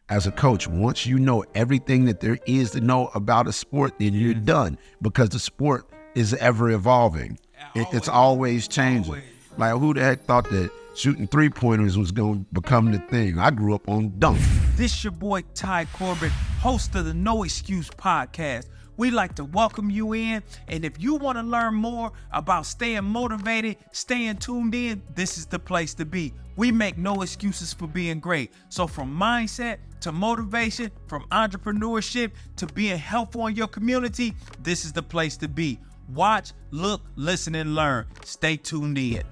as a coach, once you know everything that there is to know about a sport, then you're done, because the sport is ever evolving. It's always changing. Always. Like, who the heck thought that shooting 3-pointers was going to become the thing? I grew up on dunk. This your boy Ty Corbett, host of the No Excuse podcast. We'd like to welcome you in, and if you want to learn more about staying motivated, staying tuned in, this is the place to be. We make no excuses for being great. So from mindset to motivation, from entrepreneurship to being helpful in your community, this is the place to be. Watch, look, listen, and learn. Stay tuned in.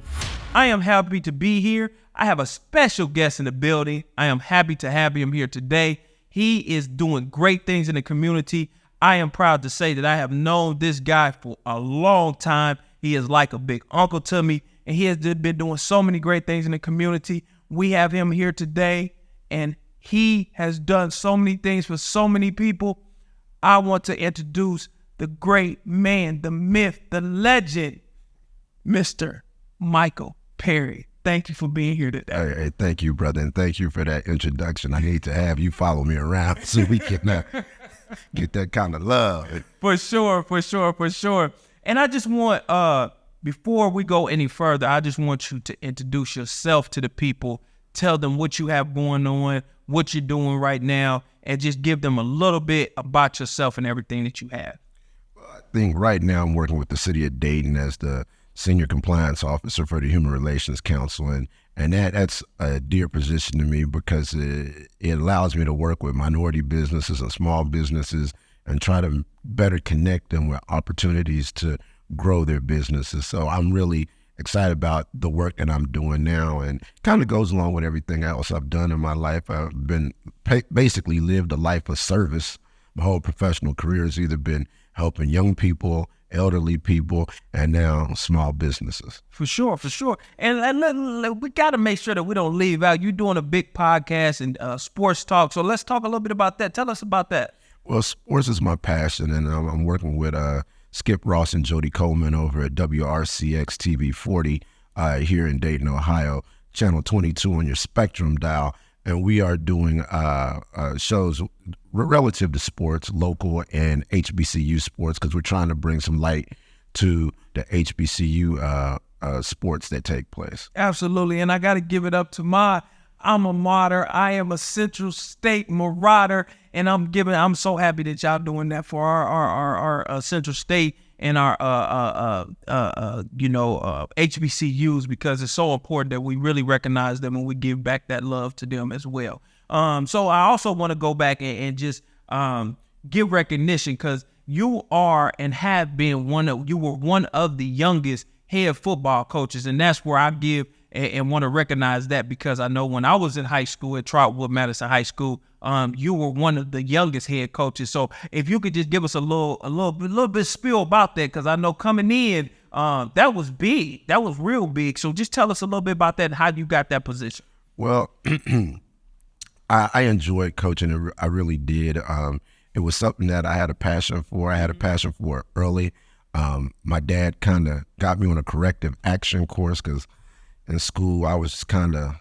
I am happy to be here. I have a special guest in the building. I am happy to have him here today. He is doing great things in the community. I am proud to say that I have known this guy for a long time. He is like a big uncle to me, and he has been doing so many great things in the community. We have him here today, and he has done so many things for so many people. I want to introduce the great man, the myth, the legend, Mr. Michael Perry. Thank you for being here today. Hey, thank you, brother, and thank you for that introduction. I need to have you follow me around so we can get that kind of love. For sure. And I just want, before we go any further, I just want you to introduce yourself to the people. Tell them what you have going on, what you're doing right now, and just give them a little bit about yourself and everything that you have. I think right now I'm working with the city of Dayton as the Senior Compliance Officer for the Human Relations Council, and that's a dear position to me because it allows me to work with minority businesses and small businesses and try to better connect them with opportunities to grow their businesses. So I'm really excited about the work that I'm doing now, and kind of goes along with everything else I've done in my life. I've been basically lived a life of service. My whole professional career has either been helping young people, elderly people, and now small businesses. For sure. And we got to make sure that we don't leave out. You're doing a big podcast and sports talk. So let's talk a little bit about that. Tell us about that. Well, sports is my passion, and I'm working with Skip Ross and Jody Coleman over at WRCX TV 40 here in Dayton, Ohio, channel 22 on your Spectrum dial. And we are doing shows relative to sports, local and HBCU sports, because we're trying to bring some light to the HBCU sports that take place. Absolutely. And I got to give it up to my alma mater. I am a Central State Marauder, and I'm so happy that y'all doing that for our Central State and our HBCUs, because it's so important that we really recognize them and we give back that love to them as well. So I also want to go back and just give recognition, because you are and have been you were one of the youngest head football coaches, and that's where I give and want to recognize that, because I know when I was in high school at Trotwood Madison High School, you were one of the youngest head coaches. So if you could just give us a little bit spiel about that, because I know coming in, that was big. That was real big. So just tell us a little bit about that and how you got that position. Well, I enjoyed coaching. I really did. It was something that I had a passion for. I had a passion for it early. My dad kind of got me on a corrective action course, because in school I was kind of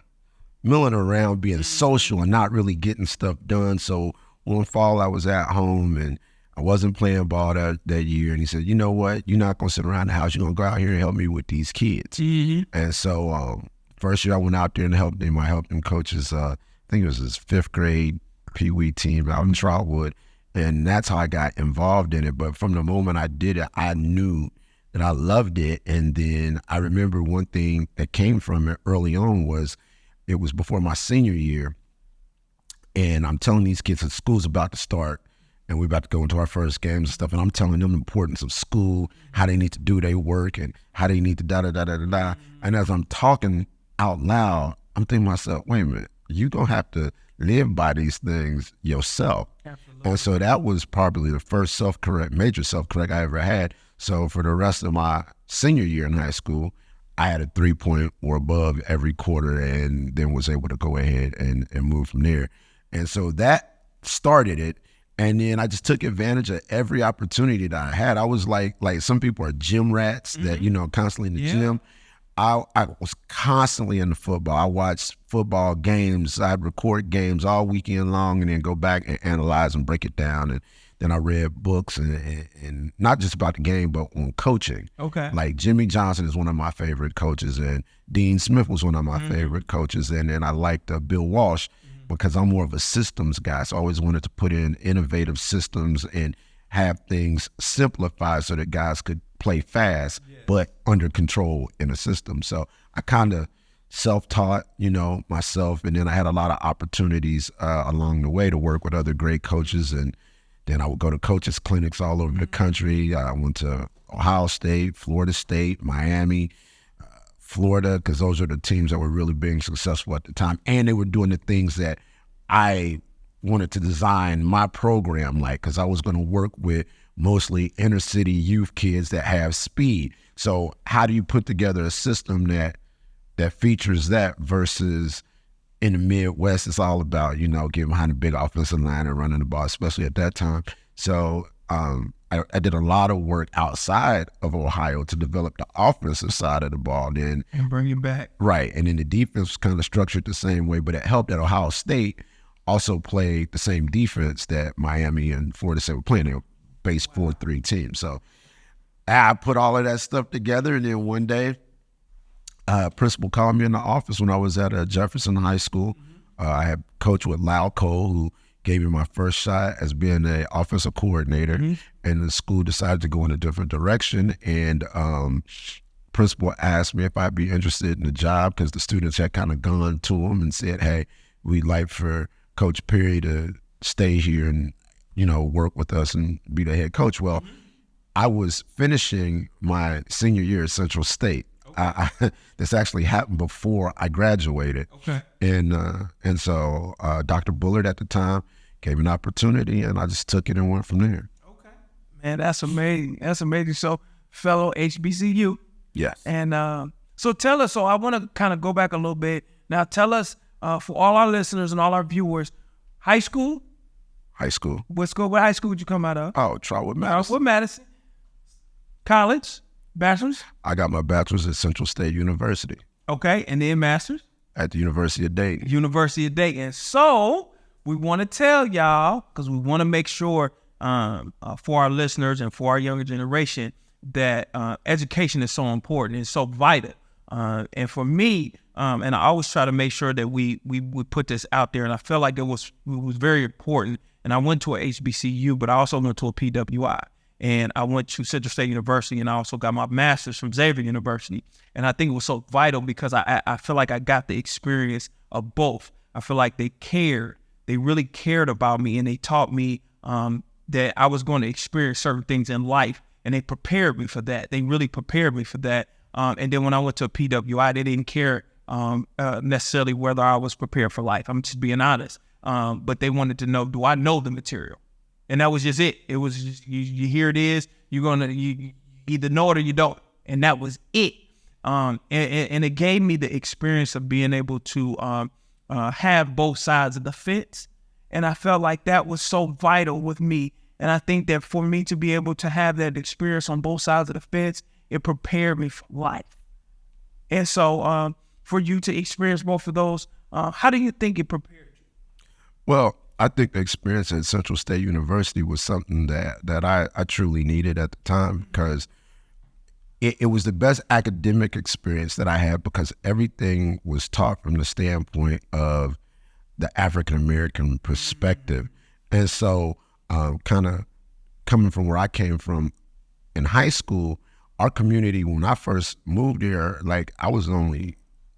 milling around being social and not really getting stuff done. So one fall I was at home and I wasn't playing ball that year, and he said, you know what, you're not going to sit around the house, you're going to go out here and help me with these kids. Mm-hmm. And so first year I went out there and helped him. I helped him coach his, I think it was his 5th grade Pee Wee team out in Trotwood, and that's how I got involved in it. But from the moment I did it, I knew that I loved it. And then I remember one thing that came from it early on was, it was before my senior year, and I'm telling these kids that school's about to start, and we're about to go into our first games and stuff, and I'm telling them the importance of school, how they need to do their work, and how they need to da-da-da-da-da-da. And as I'm talking out loud, I'm thinking to myself, wait a minute, you're going to have to live by these things yourself. Absolutely. And so that was probably the first major self-correct I ever had. So for the rest of my senior year in high school, I had a 3-point or above every quarter, and then was able to go ahead and move from there. And so that started it. And then I just took advantage of every opportunity that I had. I was like some people are gym rats that, constantly in the gym. I was constantly into football. I watched football games. I'd record games all weekend long and then go back and analyze and break it down. And then I read books and not just about the game, but on coaching. Okay. Like Jimmy Johnson is one of my favorite coaches, and Dean Smith was one of my favorite coaches. And then I liked Bill Walsh because I'm more of a systems guy. So I always wanted to put in innovative systems and have things simplified so that guys could play fast, but under control in a system. So I kind of self-taught, myself. And then I had a lot of opportunities along the way to work with other great coaches. And then I would go to coaches clinics all over the country. I went to Ohio State, Florida State, Miami, Florida, because those are the teams that were really being successful at the time. And they were doing the things that I wanted to design my program like, because I was going to work with mostly inner city youth kids that have speed. So how do you put together a system that features that versus in the Midwest, it's all about, getting behind a big offensive line and running the ball, especially at that time. So I did a lot of work outside of Ohio to develop the offensive side of the ball then. And bring it back. Right. And then the defense was kind of structured the same way, but it helped that Ohio State also played the same defense that Miami and Florida State were playing. They were base 4-3 team. So I put all of that stuff together, and then one day, principal called me in the office when I was at Jefferson High School. I had coached with Lyle Cole, who gave me my first shot as being an offensive coordinator, and the school decided to go in a different direction. And principal asked me if I'd be interested in the job because the students had kind of gone to him and said, "Hey, we'd like for Coach Perry to stay here and work with us and be the head coach." Well, I was finishing my senior year at Central State. This actually happened before I graduated. Okay. And so Dr. Bullard at the time gave me an opportunity, and I just took it and went from there. Okay. Man, that's amazing. That's amazing. So, fellow HBCU. Yes. And so tell us, so I want to kind of go back a little bit. Now tell us, for all our listeners and all our viewers, high school? High school. What high school did you come out of? Oh, Trotwood Madison. Trotwood Madison. College? Bachelor's? I got my bachelor's at Central State University. Okay, and then master's? At the University of Dayton. University of Dayton. So we want to tell y'all, because we want to make sure for our listeners and for our younger generation that education is so important. It's so vital. And for me, and I always try to make sure that we put this out there, and I felt like it was very important. And I went to a HBCU, but I also went to a PWI. And I went to Central State University, and I also got my master's from Xavier University. And I think it was so vital because I feel like I got the experience of both. I feel like they cared. They really cared about me, and they taught me that I was going to experience certain things in life, and they prepared me for that. They really prepared me for that. And then when I went to a PWI, they didn't care necessarily whether I was prepared for life. I'm just being honest. But they wanted to know, do I know the material? And that was just it. It was just, you here it is. You either know it or you don't. And that was it. And it gave me the experience of being able to have both sides of the fence. And I felt like that was so vital with me. And I think that for me to be able to have that experience on both sides of the fence, it prepared me for life. And so for you to experience both of those, how do you think it prepared you? Well, I think the experience at Central State University was something that I truly needed at the time because it was the best academic experience that I had because everything was taught from the standpoint of the African-American perspective. And so kind of coming from where I came from in high school, our community, when I first moved there, like I was the only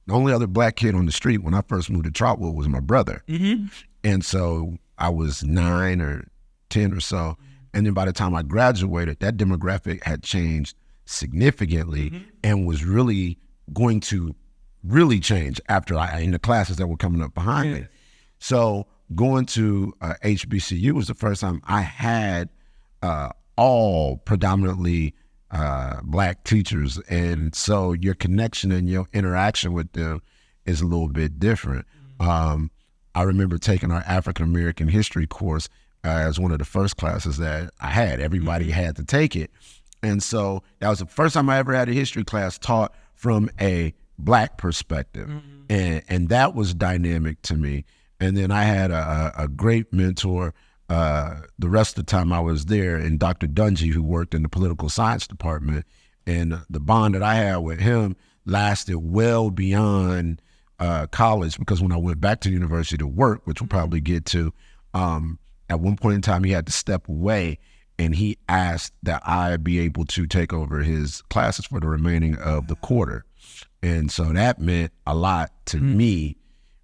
other black kid on the street when I first moved to Trotwood was my brother. Mm-hmm. And so I was 9 or 10 or so. And then by the time I graduated, that demographic had changed significantly and was really going to really change after in the classes that were coming up behind me. So going to HBCU was the first time I had all predominantly black teachers. And so your connection and your interaction with them is a little bit different. I remember taking our African-American history course as one of the first classes that I had. Everybody had to take it. And so that was the first time I ever had a history class taught from a Black perspective. And that was dynamic to me. And then I had a great mentor the rest of the time I was there, and Dr. Dungy, who worked in the political science department. And the bond that I had with him lasted well beyond college, because when I went back to the university to work, which we'll probably get to, at one point in time he had to step away, and he asked that I be able to take over his classes for the remaining of the quarter. And so that meant a lot to me,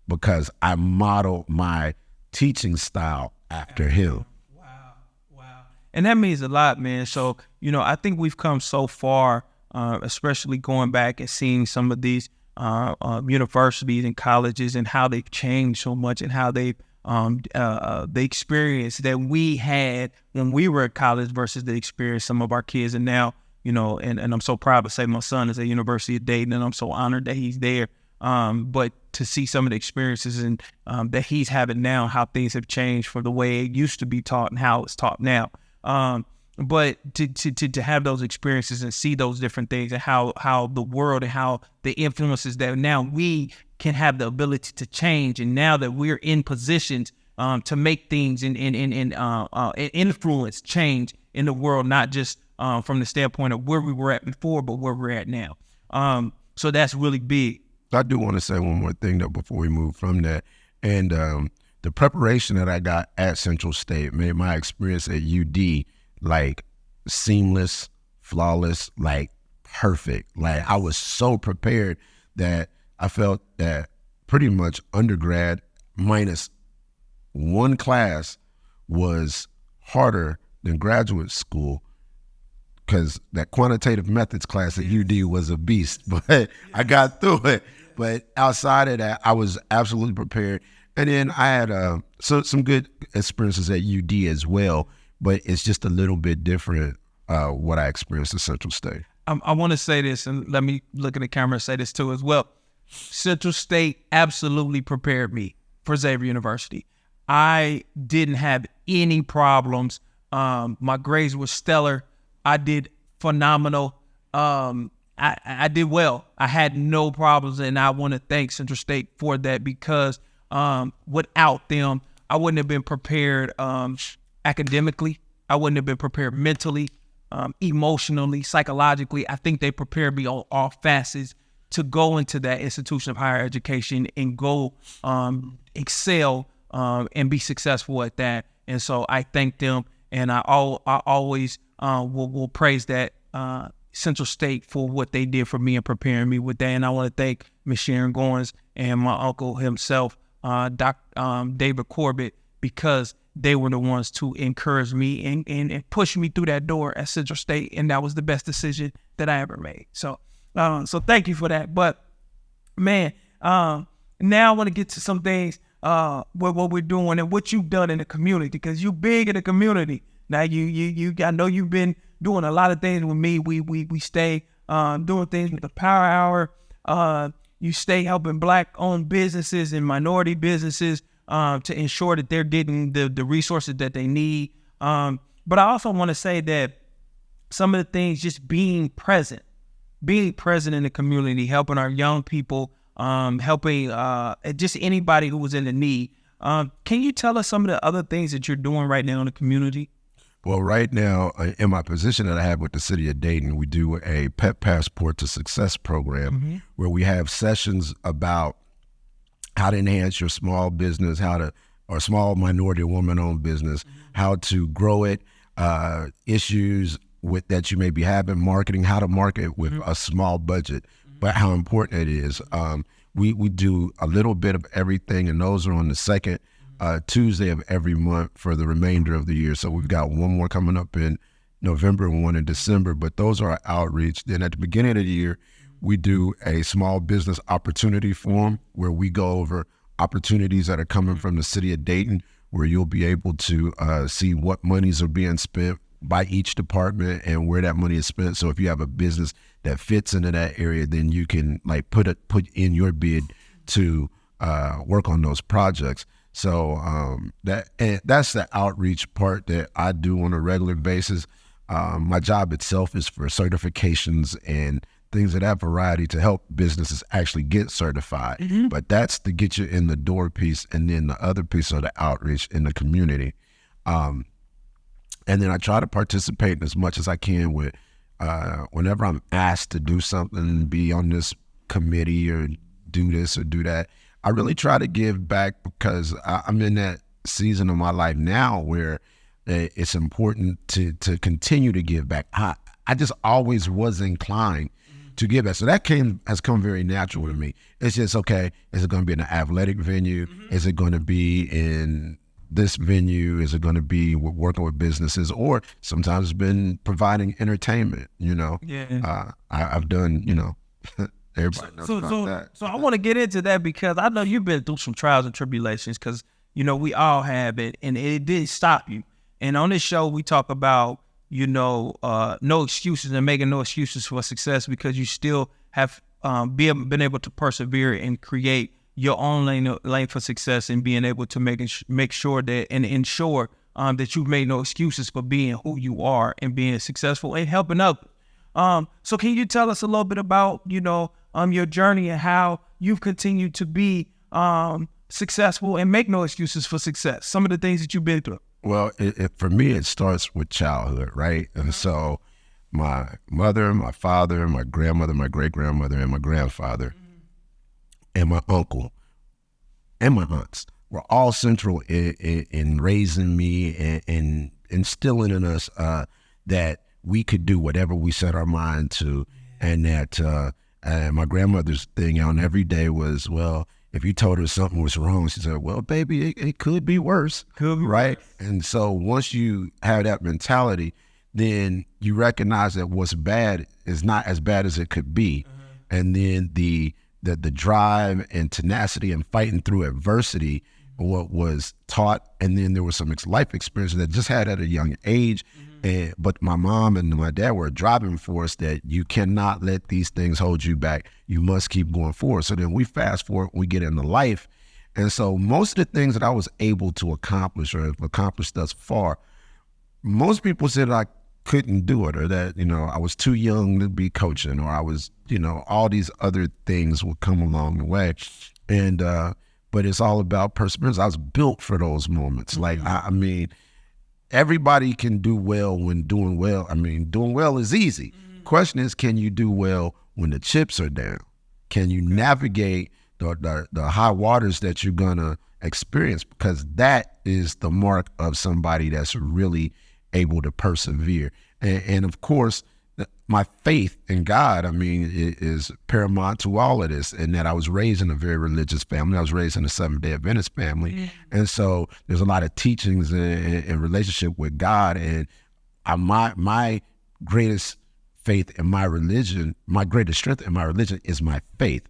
because I modeled my teaching style after him. Wow. And that means a lot, man. So, I think we've come so far, especially going back and seeing some of these universities and colleges and how they've changed so much, and how they've the experience that we had when we were at college versus the experience some of our kids. And now, and I'm so proud to say my son is at University of Dayton, and I'm so honored that he's there. But to see some of the experiences and that he's having now, how things have changed from the way it used to be taught and how it's taught now. But to have those experiences and see those different things, and how the world and how the influences that now we can have the ability to change, and now that we're in positions to make things and influence change in the world, not just from the standpoint of where we were at before, but where we're at now. So that's really big. I do want to say one more thing though before we move from that. And the preparation that I got at Central State made my experience at UD like seamless, flawless, like perfect. Like I was so prepared that I felt that pretty much undergrad minus one class was harder than graduate school, because that quantitative methods class at UD was a beast, but I got through it. But outside of that, I was absolutely prepared. And then I had some good experiences at UD as well, but it's just a little bit different what I experienced at Central State. I want to say this, and let me look at the camera and say this too as well. Central State absolutely prepared me for Xavier University. I didn't have any problems. My grades were stellar. I did phenomenal. I did well. I had no problems, and I want to thank Central State for that, because without them, I wouldn't have been prepared academically. I wouldn't have been prepared mentally, emotionally, psychologically. I think they prepared me on all facets to go into that institution of higher education and go excel and be successful at that. And so I thank them, and I always will praise that Central State for what they did for me and preparing me with that. And I want to thank Ms. Sharon Goins and my uncle himself, David Corbett, because they were the ones to encourage me and push me through that door at Central State. And that was the best decision that I ever made. So thank you for that. But man, now I want to get to some things with what we're doing and what you've done in the community, because you big in the community. Now I know you've been doing a lot of things with me. We stay doing things with the Power Hour. You stay helping Black-owned businesses and minority businesses to ensure that they're getting the resources that they need. But I also want to say that some of the things, just being present in the community, helping our young people, helping just anybody who was in the need. Can you tell us some of the other things that you're doing right now in the community? Well, right now, in my position that I have with the city of Dayton, we do a Pet Passport to Success program, where we have sessions about how to enhance your small business, or small minority or woman-owned business, how to grow it, issues with that you may be having, marketing, how to market with a small budget, but how important it is. We do a little bit of everything, and those are on the second Tuesday of every month for the remainder of the year. So we've got one more coming up in November and one in December, but those are our outreach. Then at the beginning of the year, we do a small business opportunity forum where we go over opportunities that are coming from the city of Dayton, where you'll be able to see what monies are being spent by each department and where that money is spent. So if you have a business that fits into that area, then you can like put in your bid to work on those projects. So that's the outreach part that I do on a regular basis. My job itself is for certifications and things of that variety to help businesses actually get certified. But that's to get you in the door piece, and then the other piece of the outreach in the community. And then I try to participate as much as I can with whenever I'm asked to do something, be on this committee or do this or do that. I really try to give back because I'm in that season of my life now where it's important to continue to give back. I just always was inclined to give back. So that has come very natural to me. It's just, okay, is it going to be in an athletic venue? Is it going to be in this venue? Is it going to be working with businesses? Or sometimes it's been providing entertainment, Yeah. I've done, everybody knows about that. So I want to get into that because I know you've been through some trials and tribulations because, we all have it, and it didn't stop you. And on this show, we talk about, no excuses and making no excuses for success because you still have been able to persevere and create your own lane for success and being able to make sure that and ensure that you've made no excuses for being who you are and being successful and helping others. So can you tell us a little bit about, your journey and how you've continued to be successful and make no excuses for success? Some of the things that you've been through. Well, for me, it starts with childhood, right? And so my mother, my father, my grandmother, my great-grandmother, and my grandfather, and my uncle, and my aunts were all central in raising me and instilling in us that we could do whatever we set our mind to, and that my grandmother's thing on every day was, well, if you told her something was wrong, she said, well, baby, it could be worse, right? And so once you have that mentality, then you recognize that what's bad is not as bad as it could be. And then the drive and tenacity and fighting through adversity, what was taught, and then there was some life experiences that just had at a young age. But my mom and my dad were a driving force that you cannot let these things hold you back. You must keep going forward. So then we fast forward, we get into life. And so most of the things that I was able to accomplish or have accomplished thus far, most people said I couldn't do it, or that, I was too young to be coaching, or I was, all these other things would come along the way. And, but it's all about perseverance. I was built for those moments. Like, I mean, everybody can do well when doing well. I mean, doing well is easy. Question is, can you do well when the chips are down? Can you navigate the high waters that you're gonna experience? Because that is the mark of somebody that's really able to persevere. And of course, my faith in God, is paramount to all of this, and that I was raised in a very religious family. I was raised in a Seventh-day Adventist family. And so there's a lot of teachings in relationship with God. And my greatest faith in my religion, my greatest strength in my religion is my faith.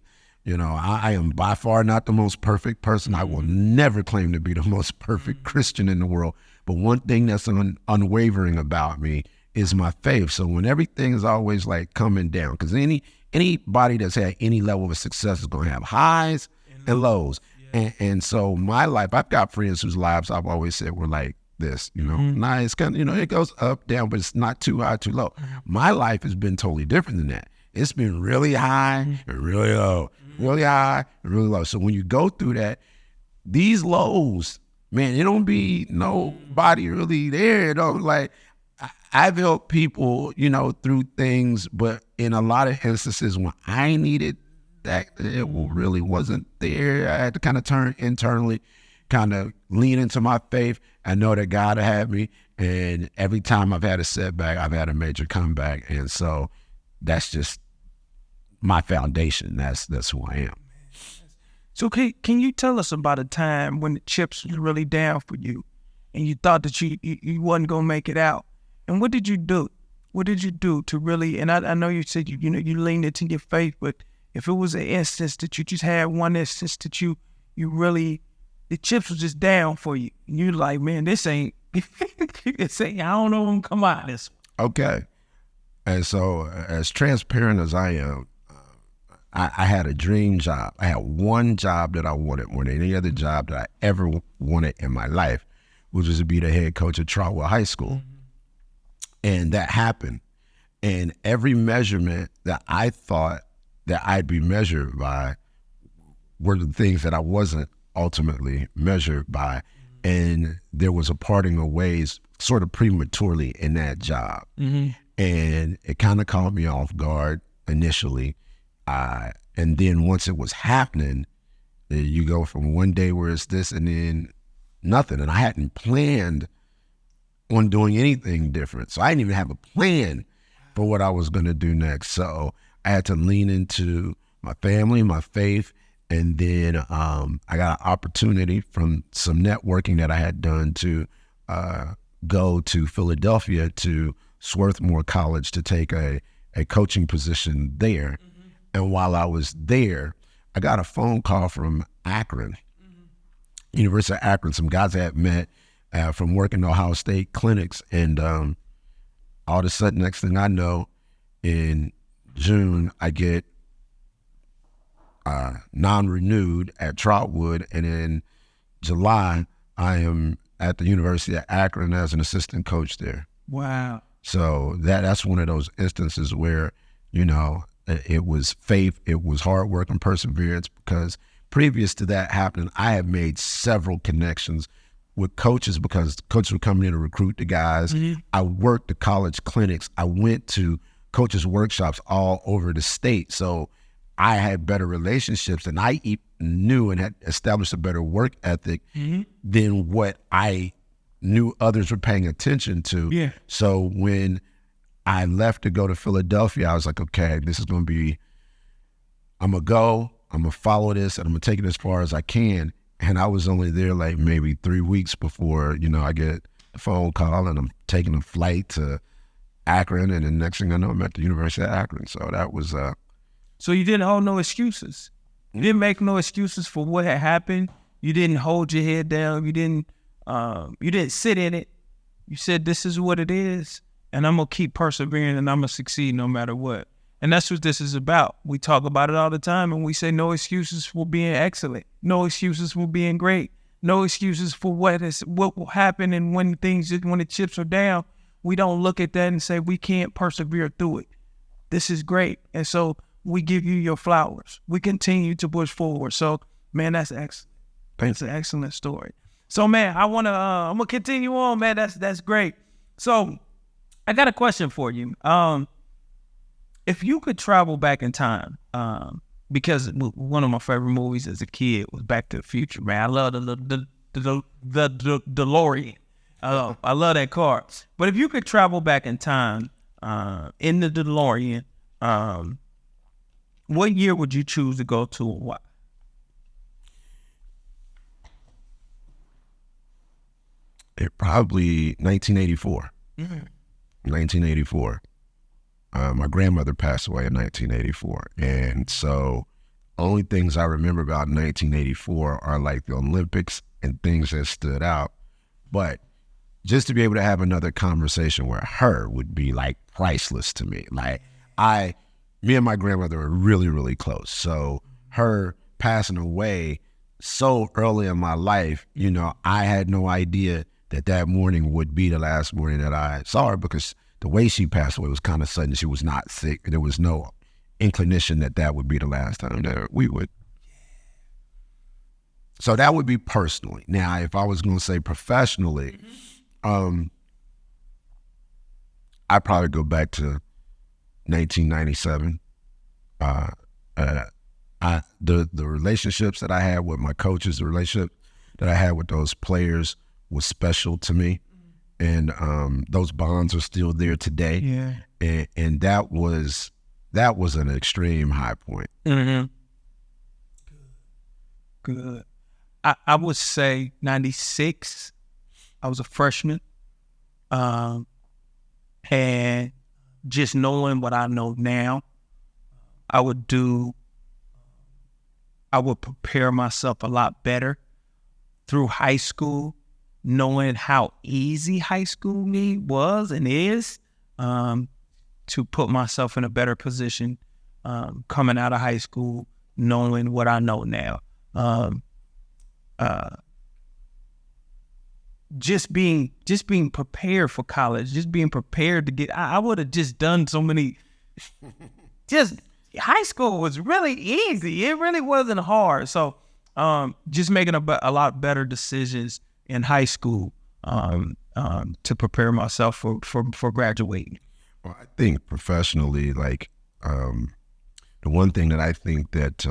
I am by far not the most perfect person. I will never claim to be the most perfect Christian in the world. But one thing that's unwavering about me is my faith. So when everything is always like coming down, because anybody that's had any level of success is going to have highs and lows. And so my life, I've got friends whose lives I've always said were like this, Nah, it's kind of, it goes up, down, but it's not too high, too low. My life has been totally different than that. It's been really high and really low, really high and really low. So when you go through that, these lows, man, it don't be nobody really there. Like, I've helped people, through things, but in a lot of instances when I needed that, it really wasn't there. I had to kind of turn internally, kind of lean into my faith. I know that God had me, and every time I've had a setback, I've had a major comeback. And so that's just my foundation. That's who I am. So can you tell us about a time when the chips was really down for you and you thought that you wasn't going to make it out? And what did you do? What did you do to really, and I know you said, you leaned into your faith, but if it was an instance that you just had one instance that you really, the chips was just down for you. And you're like, man, this ain't, I don't know when come out of this. Okay. And so as transparent as I am, I had a dream job. I had one job that I wanted more than any other job that I ever wanted in my life, which was to be the head coach at Trotwell High School. And that happened. And every measurement that I thought that I'd be measured by were the things that I wasn't ultimately measured by. And there was a parting of ways sort of prematurely in that job. And it kind of caught me off guard initially. And then once it was happening, you go from one day where it's this and then nothing. And I hadn't planned on doing anything different. So I didn't even have a plan for what I was going to do next. So I had to lean into my family, my faith, and then I got an opportunity from some networking that I had done to go to Philadelphia to Swarthmore College to take a coaching position there. And while I was there, I got a phone call from Akron, University of Akron, some guys I had met from working at Ohio State clinics. And all of a sudden, next thing I know, in June, I get non-renewed at Trotwood, and in July I am at the University of Akron as an assistant coach there. Wow. So that's one of those instances where, it was faith, it was hard work and perseverance, because previous to that happening, I had made several connections with coaches because coaches were coming in to recruit the guys. I worked the college clinics. I went to coaches workshops all over the state. So I had better relationships, and I knew and had established a better work ethic than what I knew others were paying attention to. Yeah. So when I left to go to Philadelphia, I was like, okay, this is going to be, I'm going to go, I'm going to follow this, and I'm going to take it as far as I can. And I was only there like maybe 3 weeks before, I get a phone call and I'm taking a flight to Akron. And the next thing I know, I'm at the University of Akron. So that was... So you didn't hold no excuses. You didn't make no excuses for what had happened. You didn't hold your head down. You didn't sit in it. You said, this is what it is, and I'm going to keep persevering, and I'm going to succeed no matter what. And that's what this is about. We talk about it all the time, and we say no excuses for being excellent. No excuses for being great. No excuses for what will happen, and when the chips are down, we don't look at that and say we can't persevere through it. This is great. And so we give you your flowers. We continue to push forward. So, man, that's excellent. That's an excellent story. So, man, I'm gonna continue on, man. That's great. So, I got a question for you. If you could travel back in time, because one of my favorite movies as a kid was Back to the Future, man. I love the DeLorean. I love that car. But if you could travel back in time, in the DeLorean, what year would you choose to go to and why? It probably 1984. 1984. My grandmother passed away in 1984. And so only things I remember about 1984 are like the Olympics and things that stood out. But just to be able to have another conversation with her would be like priceless to me. Like me and my grandmother were really, really close. So her passing away so early in my life, I had no idea that morning would be the last morning that I saw her, because the way she passed away was kind of sudden. She was not sick. There was no inclination that would be the last time that we would. So that would be personally. Now, if I was going to say professionally, I'd probably go back to 1997. The relationships that I had with my coaches, the relationship that I had with those players was special to me, and those bonds are still there today. Yeah, and that was an extreme high point. Good. I would say 96. I was a freshman, and just knowing what I know now, I would prepare myself a lot better through high school, knowing how easy high school me was and is, to put myself in a better position coming out of high school, knowing what I know now. just being prepared for college, just being prepared to get. I would have just done so many. Just high school was really easy. It really wasn't hard. So just making a lot better decisions in high school to prepare myself for graduating. Well, I think professionally, like the one thing that I think that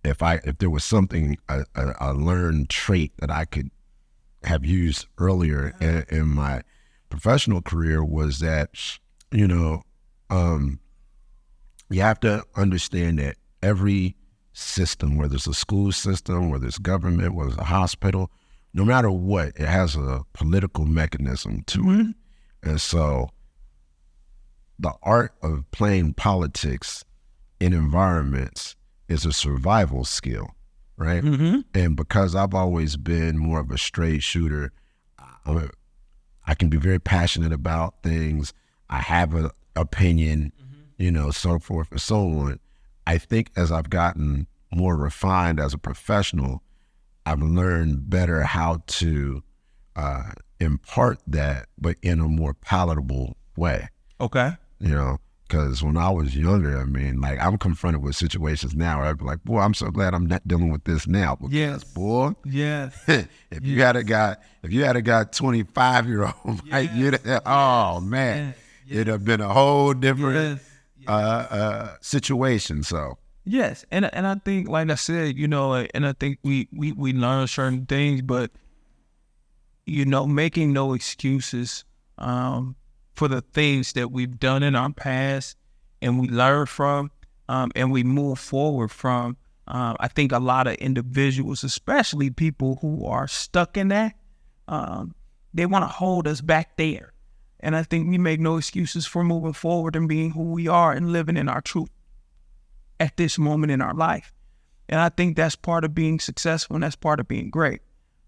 if there was something a learned trait that I could have used earlier in my professional career was that, you know, you have to understand that every system, whether it's a school system, whether it's government, whether it's a hospital, no matter what, it has a political mechanism to it. And so the art of playing politics in environments is a survival skill, right? And because I've always been more of a straight shooter, I can be very passionate about things. I have an opinion, you know, so forth and so on. I think as I've gotten more refined as a professional, I've learned better how to impart that, but in a more palatable way. Okay. You know, because when I was younger, I mean, like I'm confronted with situations now where I'd be like, boy, I'm so glad I'm not dealing with this now. Because, Yes. boy, Yes. if you had a guy 25-year-old, like, oh man, it'd have been a whole different situation. So yes, and I think, like I said, you know, and I think we learn certain things, but you know, making no excuses for the things that we've done in our past, and we learn from, and we move forward from. I think a lot of individuals, especially people who are stuck in that, they want to hold us back there. And I think we make no excuses for moving forward and being who we are and living in our truth at this moment in our life. And I think that's part of being successful, and that's part of being great.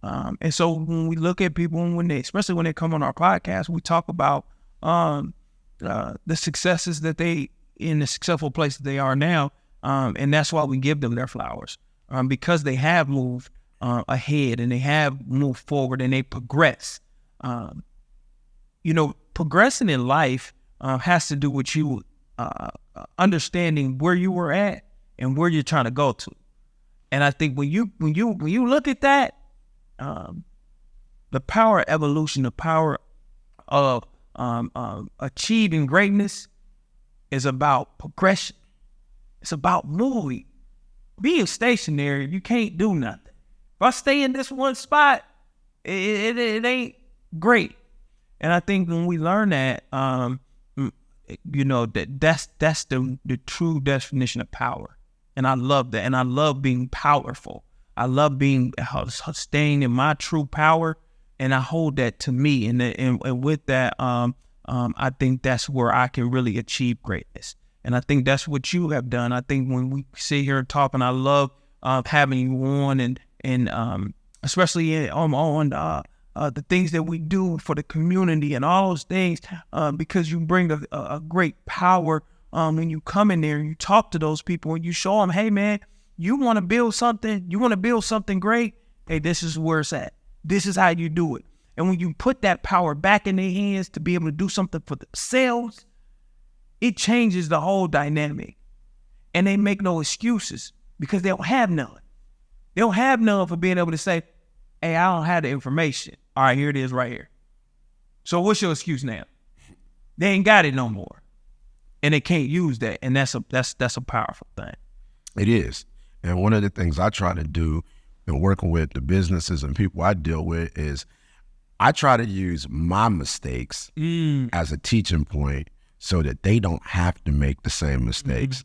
And so when we look at people, especially when they come on our podcast, we talk about the successes that they, in the successful place that they are now. And that's why we give them their flowers, because they have moved ahead, and they have moved forward, and they progress. You know, progressing in life has to do with you understanding where you were at and where you're trying to go to. And I think when you look at that, the power of evolution, the power of achieving greatness is about progression. It's about moving. Being stationary, you can't do nothing. If I stay in this one spot, it ain't great. And I think when we learn that, you know, that's the true definition of power. And I love that. And I love being powerful. I love staying in my true power, and I hold that to me. And with that, I think that's where I can really achieve greatness. And I think that's what you have done. I think when we sit here and talk, and I love having you on, and especially on the things that we do for the community and all those things, because you bring a great power when you come in there and you talk to those people and you show them, hey man, you want to build something great. Hey, this is where it's at. This is how you do it. And when you put that power back in their hands to be able to do something for themselves, it changes the whole dynamic. And they make no excuses because they don't have none. They don't have none for being able to say, hey, I don't have the information. All right, here it is right here. So what's your excuse now? They ain't got it no more. And they can't use that. And that's a powerful thing. it is. And one of the things I try to do in working with the businesses and people I deal with is I try to use my mistakes as a teaching point so that they don't have to make the same mistakes.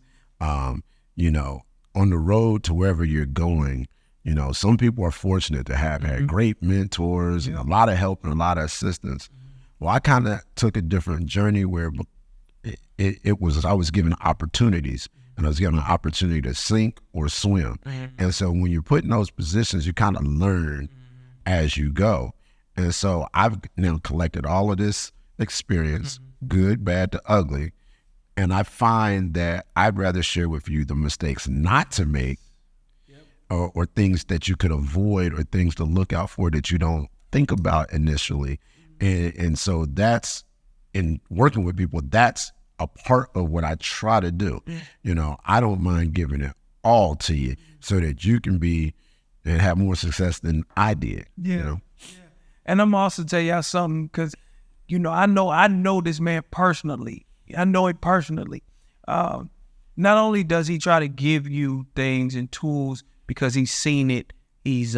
You know, on the road to wherever you're going, you know, some people are fortunate to have had great mentors and a lot of help and a lot of assistance. Well, I kind of took a different journey where I was given opportunities, and I was given an opportunity to sink or swim. And so when you're put in those positions, you kind of learn as you go. And so I've now collected all of this experience, good, bad to ugly, and I find that I'd rather share with you the mistakes not to make or things that you could avoid or things to look out for that you don't think about initially. And so that's, in working with people, that's a part of what I try to do. You know, I don't mind giving it all to you so that you can be and have more success than I did. Yeah. You know? And I'm also tell y'all something, because, you know, I know this man personally. I know him personally. Not only does he try to give you things and tools because he's seen it, he's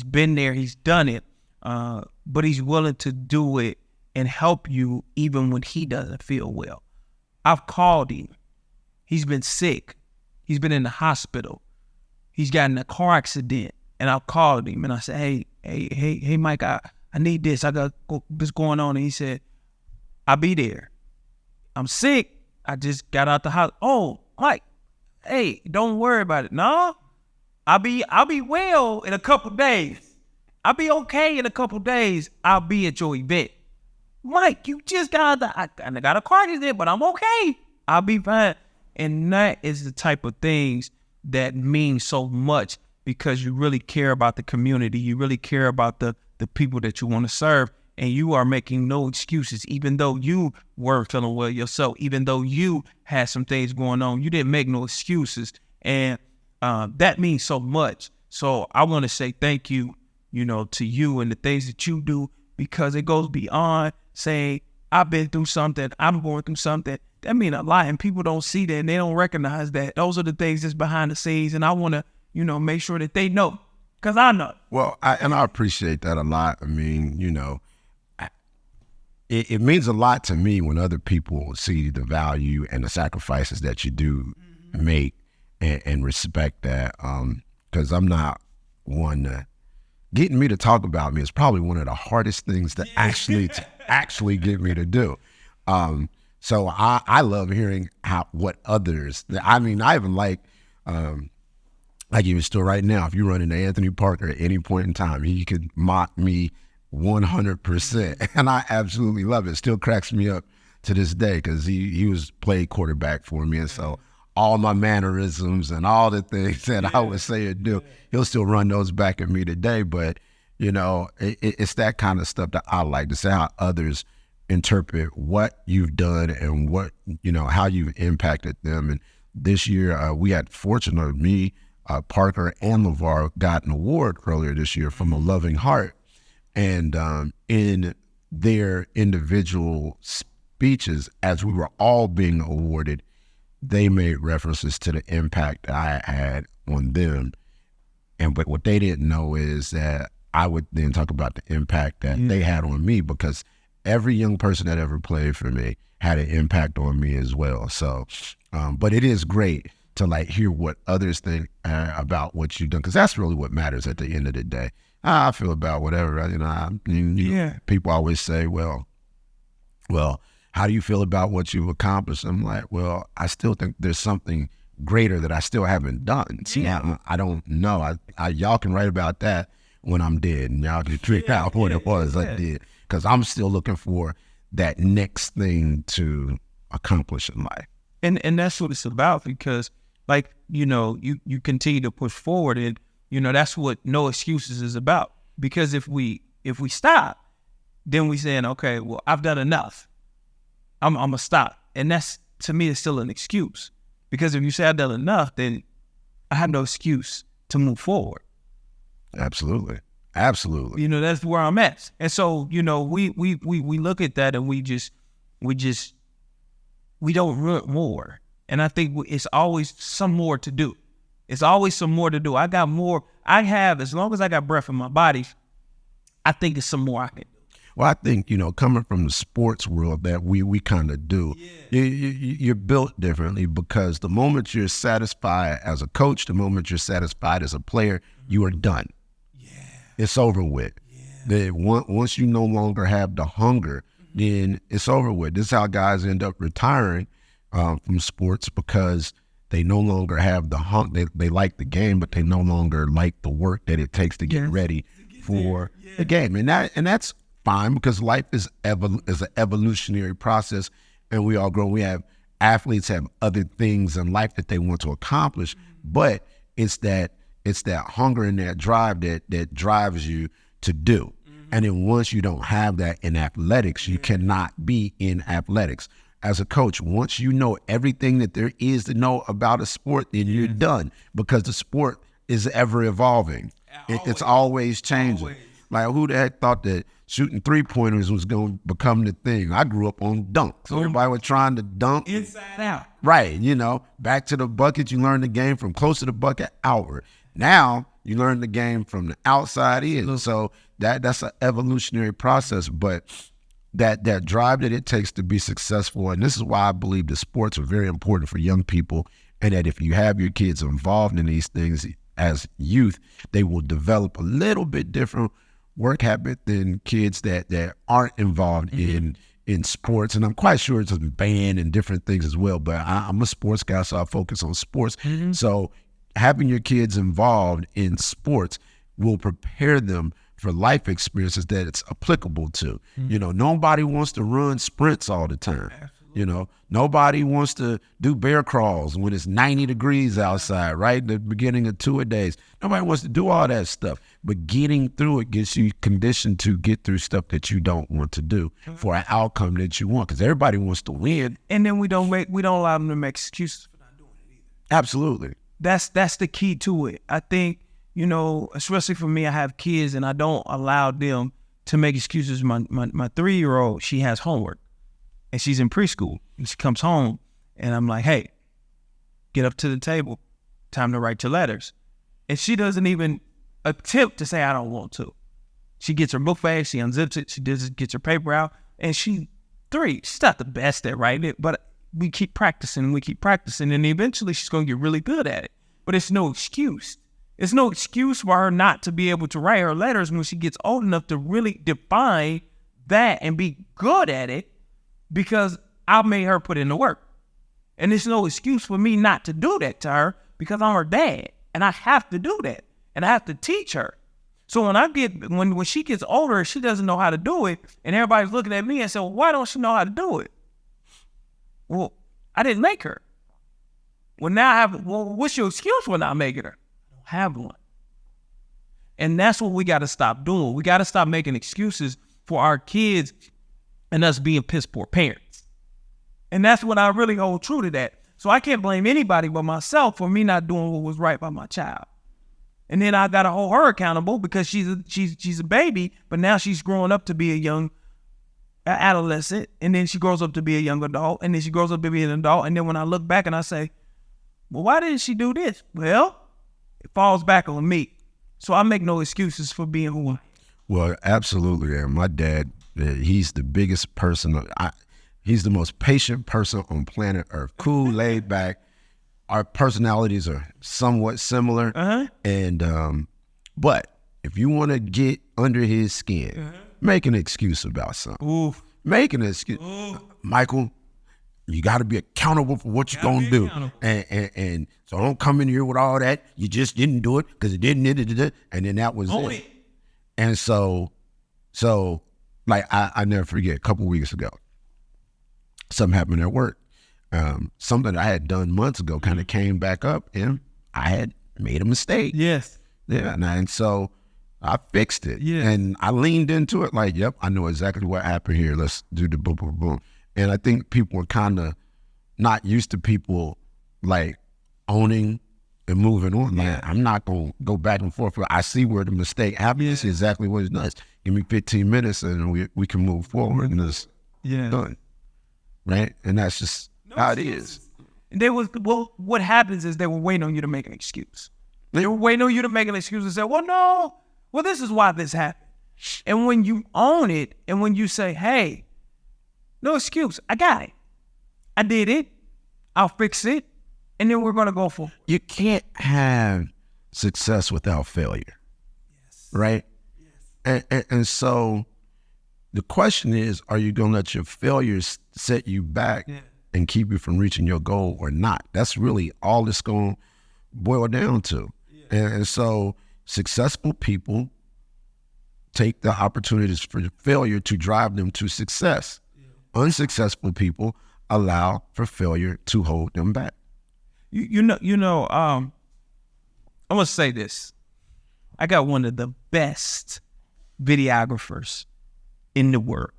been there, he's done it, but he's willing to do it and help you even when he doesn't feel well. I've called him. He's been sick. He's been in the hospital. He's gotten in a car accident, and I've called him and I said, hey, Mike, I need this. I got this going on. And he said, I'll be there. I'm sick. I just got out the house. Oh, Mike, hey, don't worry about it. No, I'll be well in a couple days. I'll be okay in a couple days. I'll be at your event. Mike, you just got I got a car accident, but I'm okay. I'll be fine. And that is the type of things that mean so much, because you really care about the community. You really care about the people that you want to serve. And you are making no excuses, even though you weren't feeling well yourself, even though you had some things going on, you didn't make no excuses. And that means so much. So I want to say thank you, you know, to you and the things that you do, because it goes beyond saying, I've been through something, I'm going through something. That means a lot, and people don't see that, and they don't recognize that. Those are the things that's behind the scenes, and I want to, you know, make sure that they know, because I know. Well, I appreciate that a lot. I mean, you know, it means a lot to me when other people see the value and the sacrifices that you do make and respect that. Because I'm not one to, getting me to talk about me is probably one of the hardest things to actually get me to do. So I love hearing what others, I mean, I even like, I give you a story right now. If you run into Anthony Parker at any point in time, he could mock me 100%. And I absolutely love it. Still cracks me up to this day, because he was played quarterback for me. And so all my mannerisms and all the things that I would say and do, he'll still run those back at me today. But, you know, it's that kind of stuff that I like to say, how others interpret what you've done and what, you know, how you've impacted them. And this year, we had fortunate, me, Parker and LeVar got an award earlier this year from A Loving Heart. And in their individual speeches, as we were all being awarded, they made references to the impact that I had on them. But what they didn't know is that I would then talk about the impact that they had on me, because every young person that ever played for me had an impact on me as well. So, but it is great to like hear what others think about what you've done, because that's really what matters at the end of the day. I feel about whatever, you know, people always say, well, how do you feel about what you've accomplished? I'm like, well, I still think there's something greater that I still haven't done. So I don't know. Y'all can write about that when I'm dead, and y'all can figure out what it was I did, because I'm still looking for that next thing to accomplish in life. And that's what it's about, because, like, you know, you continue to push forward, and, you know, that's what No Excuses is about. Because if we stop, then we saying, okay, well, I've done enough, I'm gonna stop. And that's, to me, it's still an excuse. Because if you say I've done enough, then I have no excuse to move forward. Absolutely. You know, that's where I'm at. And so, you know, we look at that, and we don't want more. And I think it's always some more to do. It's always some more to do. I got more. As long as I got breath in my body, I think it's some more I can do. Well, I think, you know, coming from the sports world that we kind of do, you're built differently, because the moment you're satisfied as a coach, the moment you're satisfied as a player, you are done. It's over with. Once you no longer have the hunger, then it's over with. This is how guys end up retiring from sports, because they no longer have the hunger. They like the game, but they no longer like the work that it takes to get ready for the game. And that's fine, because life is an evolutionary process, and we all grow. We have athletes have other things in life that they want to accomplish, but it's that hunger and that drive that drives you to do. And then once you don't have that in athletics, you cannot be in athletics. As a coach, once you know everything that there is to know about a sport, then you're done, because the sport is ever evolving. It's always changing. Always. Like, who the heck thought that shooting 3-pointers was going to become the thing? I grew up on dunk. So everybody was trying to dunk. Inside out. Right, back to the bucket, you learn the game from close to the bucket outward. Now you learn the game from the outside in. So that's an evolutionary process, but that drive that it takes to be successful, and this is why I believe the sports are very important for young people, and that if you have your kids involved in these things as youth, they will develop a little bit different work habit than kids that aren't involved in sports. And I'm quite sure it's a band and different things as well, but I'm a sports guy, so I focus on sports. So having your kids involved in sports will prepare them for life experiences that it's applicable to. Nobody wants to run sprints all the time. Nobody wants to do bear crawls when it's 90 degrees outside, right? The beginning of two-a-days. Nobody wants to do all that stuff. But getting through it gets you conditioned to get through stuff that you don't want to do for an outcome that you want, because everybody wants to win. And then we don't allow them to make excuses for not doing it either. Absolutely. That's the key to it. I think, especially for me, I have kids and I don't allow them to make excuses. My 3-year-old, she has homework and she's in preschool, and she comes home and I'm like, hey, get up to the table. Time to write your letters. And she doesn't even attempt to say, I don't want to. She gets her book bag, she unzips it, gets her paper out, and she's 3. She's not the best at writing it, but we keep practicing, and eventually she's going to get really good at it. But it's no excuse. It's no excuse for her not to be able to write her letters when she gets old enough to really define that and be good at it, because I made her put in the work. And there's no excuse for me not to do that to her, because I'm her dad, and I have to do that, and I have to teach her. So when she gets older, she doesn't know how to do it, and everybody's looking at me and saying, well, why don't she know how to do it? Well, I didn't make her. Well, now what's your excuse for not making her? I don't have one. And that's what we got to stop doing. We got to stop making excuses for our kids and us being piss poor parents. And that's when I really hold true to that. So I can't blame anybody but myself for me not doing what was right by my child. And then I got to hold her accountable, because she's a baby, but now she's growing up to be a young adolescent, and then she grows up to be a young adult, and then she grows up to be an adult. And then when I look back and I say, well, why didn't she do this? Well, it falls back on me. So I make no excuses for being who I am. Well, absolutely. And my dad, he's the biggest person. He's the most patient person on planet Earth. Cool, laid back. Our personalities are somewhat similar. And but if you want to get under his skin, make an excuse about something. Make an excuse. Michael, you got to be accountable for what you're going to do. And so don't come in here with all that. You just didn't do it because it didn't. And then that was it. And so like I never forget, a couple weeks ago, something happened at work. Something that I had done months ago kind of came back up, and I had made a mistake. Yes. Yeah. And so I fixed it. Yes. And I leaned into it like, yep, I know exactly what happened here. Let's do the boom, boom, boom. And I think people are kind of not used to people like owning and moving on. Like, I'm not going to go back and forth. I see where the mistake happened. This is exactly what it does. Give me 15 minutes and we can move forward, and it's done. Right? And that's just how it is. What happens is they were waiting on you to make an excuse. They were waiting on you to make an excuse and say, well, this is why this happened. And when you own it, and when you say, hey, no excuse, I got it. I did it. I'll fix it. And then we're going to go for it. You can't have success without failure. Yes. Right? Yes. And so the question is, are you going to let your failures set you back and keep you from reaching your goal or not? That's really all it's going to boil down to. Yeah. And so successful people take the opportunities for failure to drive them to success. Yeah. Unsuccessful people allow for failure to hold them back. I'm going to say this. I got one of the best videographers in the world.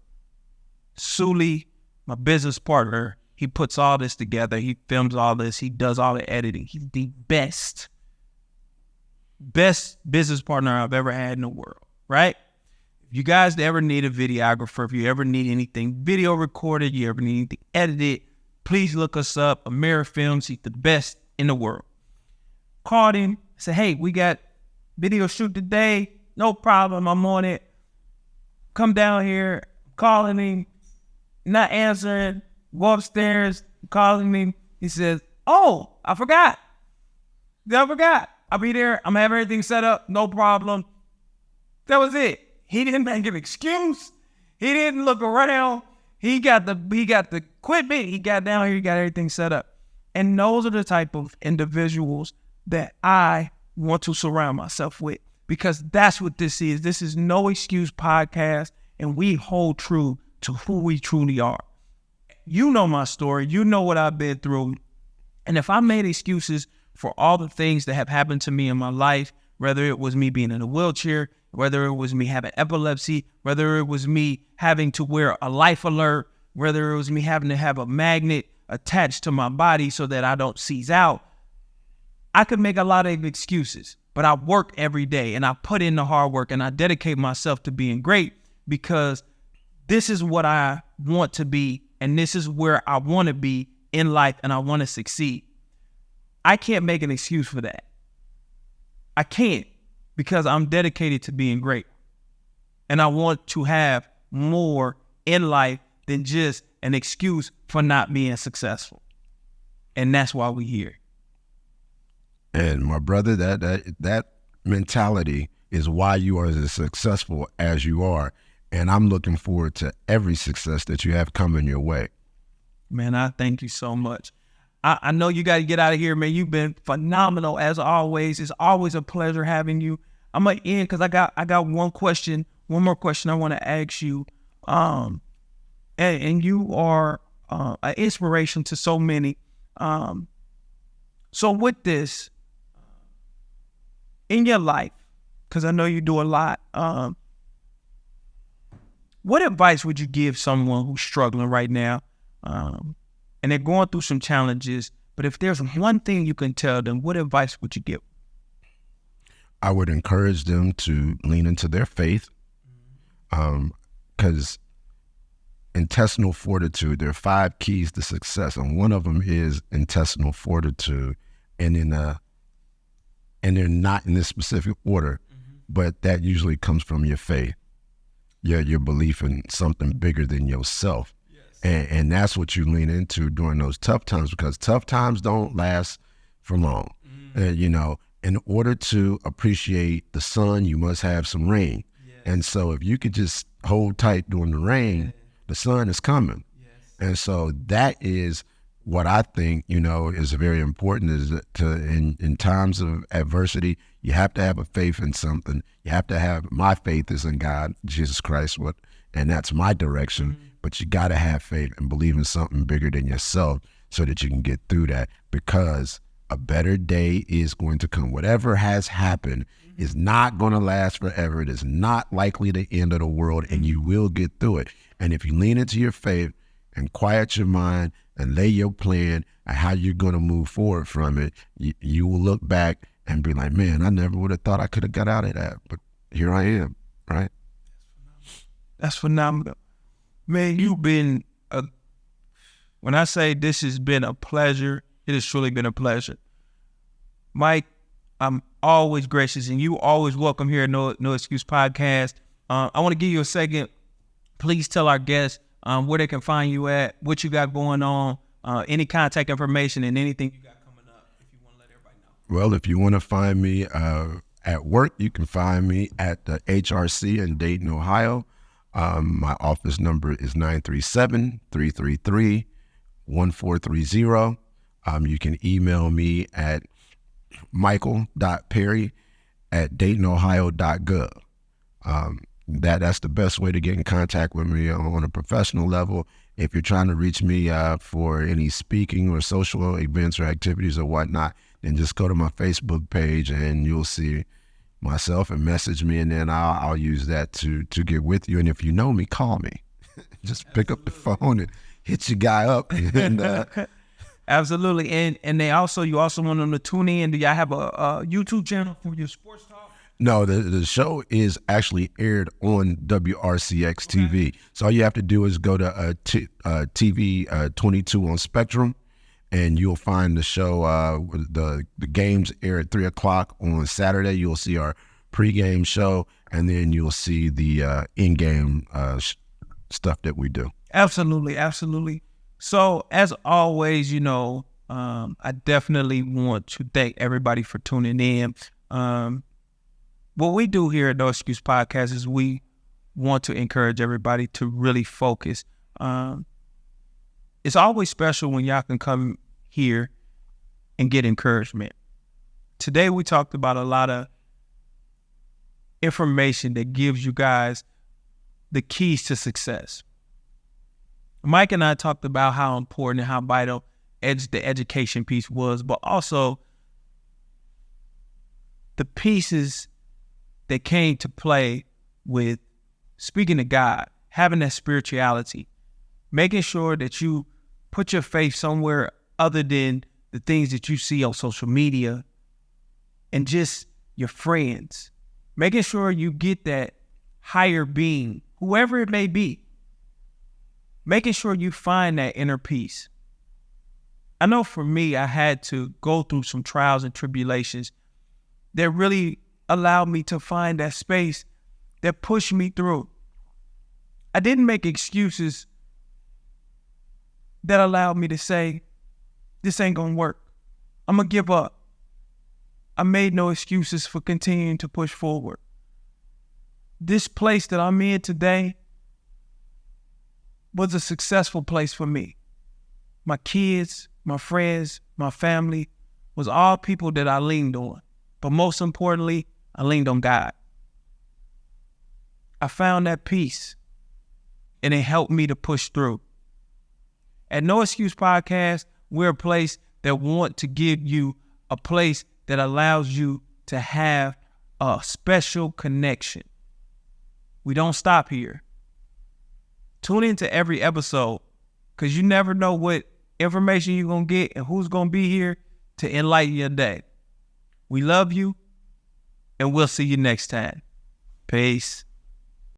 Sully, my business partner, he puts all this together. He films all this. He does all the editing. He's the best business partner I've ever had in the world, right? If you guys ever need a videographer, if you ever need anything video recorded, you ever need anything edited, please look us up. Amira Films, he's the best in the world. Called him, said, hey, we got video shoot today. No problem, I'm on it. Come down here, calling him, not answering, go upstairs, calling me. He says, oh, I forgot. I'll be there. I'm having everything set up. No problem. That was it. He didn't make an excuse. He didn't look around. He got the equipment. He got down here. He got everything set up. And those are the type of individuals that I want to surround myself with, because that's what this is. This is No Excuse Podcast, and we hold true to who we truly are. You know my story. You know what I've been through. And if I made excuses for all the things that have happened to me in my life, whether it was me being in a wheelchair, whether it was me having epilepsy, whether it was me having to wear a life alert, whether it was me having to have a magnet attached to my body so that I don't seize out, I could make a lot of excuses, but I work every day and I put in the hard work and I dedicate myself to being great, because this is what I want to be and this is where I want to be in life, and I want to succeed. I can't make an excuse for that. I can't, because I'm dedicated to being great. And I want to have more in life than just an excuse for not being successful. And that's why we're here. And my brother, that mentality is why you are as successful as you are. And I'm looking forward to every success that you have coming your way. Man, I thank you so much. I know you got to get out of here, man. You've been phenomenal as always. It's always a pleasure having you. I'm gonna end because I got one more question I want to ask you. And you are an inspiration to so many. So with this in your life, because I know you do a lot, what advice would you give someone who's struggling right now? And they're going through some challenges, but if there's one thing you can tell them, what advice would you give? I would encourage them to lean into their faith, because intestinal fortitude, there are 5 keys to success, and one of them is intestinal fortitude, and they're not in this specific order, but that usually comes from your faith, your belief in something bigger than yourself. And that's what you lean into during those tough times, because tough times don't last for long. In order to appreciate the sun, you must have some rain. Yes. And so if you could just hold tight during the rain, the sun is coming. Yes. And so that is what I think, is very important, is to in times of adversity, you have to have a faith in something. You have to have, my faith is in God, Jesus Christ, and that's my direction. But you got to have faith and believe in something bigger than yourself so that you can get through that, because a better day is going to come. Whatever has happened is not going to last forever. It is not likely the end of the world, and you will get through it. And if you lean into your faith and quiet your mind and lay your plan and how you're going to move forward from it, you will look back and be like, man, I never would have thought I could have got out of that, but here I am, right? That's phenomenal. Man, you've been, when I say this has been a pleasure, it has truly been a pleasure. Mike, I'm always gracious, and you always welcome here at No Excuse Podcast. I want to give you a second. Please tell our guests where they can find you at, what you got going on, any contact information, and anything you got coming up, if you want to let everybody know. Well, if you want to find me at work, you can find me at the HRC in Dayton, Ohio. My office number is 937-333-1430. You can email me at michael.perry@daytonohio.gov. That's the best way to get in contact with me on a professional level. If you're trying to reach me for any speaking or social events or activities or whatnot, then just go to my Facebook page and you'll see myself and message me, and then I'll use that to get with you. And if you know me, call me. Just pick up the phone and hit your guy up. And, Absolutely. And you also want them to tune in. Do y'all have a YouTube channel for your sports talk? No, the show is actually aired on WRCX TV. So all you have to do is go to TV 22 on Spectrum, and you'll find the show. The games air at 3:00 on Saturday. You'll see our pregame show, and then you'll see the in-game stuff that we do. Absolutely, absolutely. So as always, I definitely want to thank everybody for tuning in. What we do here at No Excuse Podcast is we want to encourage everybody to really focus. It's always special when y'all can come here and get encouragement. Today we talked about a lot of information that gives you guys the keys to success. Mike and I talked about how important and how vital the education piece was, but also the pieces that came to play with speaking to God, having that spirituality, making sure that you put your faith somewhere other than the things that you see on social media and just your friends, making sure you get that higher being, whoever it may be, making sure you find that inner peace. I know for me, I had to go through some trials and tribulations that really allowed me to find that space that pushed me through. I didn't make excuses that allowed me to say, this ain't gonna work. I'm gonna give up. I made no excuses for continuing to push forward. This place that I'm in today was a successful place for me. My kids, my friends, my family was all people that I leaned on. But most importantly, I leaned on God. I found that peace, and it helped me to push through. At No Excuse Podcast, we're a place that want to give you a place that allows you to have a special connection. We don't stop here. Tune into every episode, because you never know what information you're going to get and who's going to be here to enlighten your day. We love you, and we'll see you next time. Peace.